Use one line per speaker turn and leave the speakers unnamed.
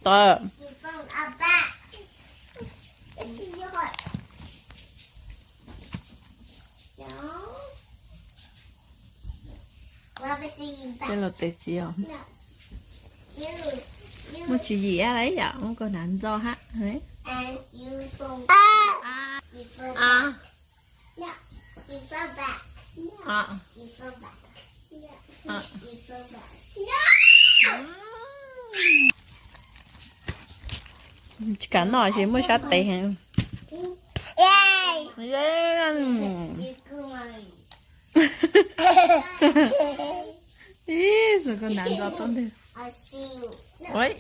Tờ. Đây là tê chi không? Một chuyện gì á đấy giờ không có nạn do hát đấy. Cả nồi chỉ mới sát tệ hả? Ý, rồi con nạn do tốn thêm. Ôi.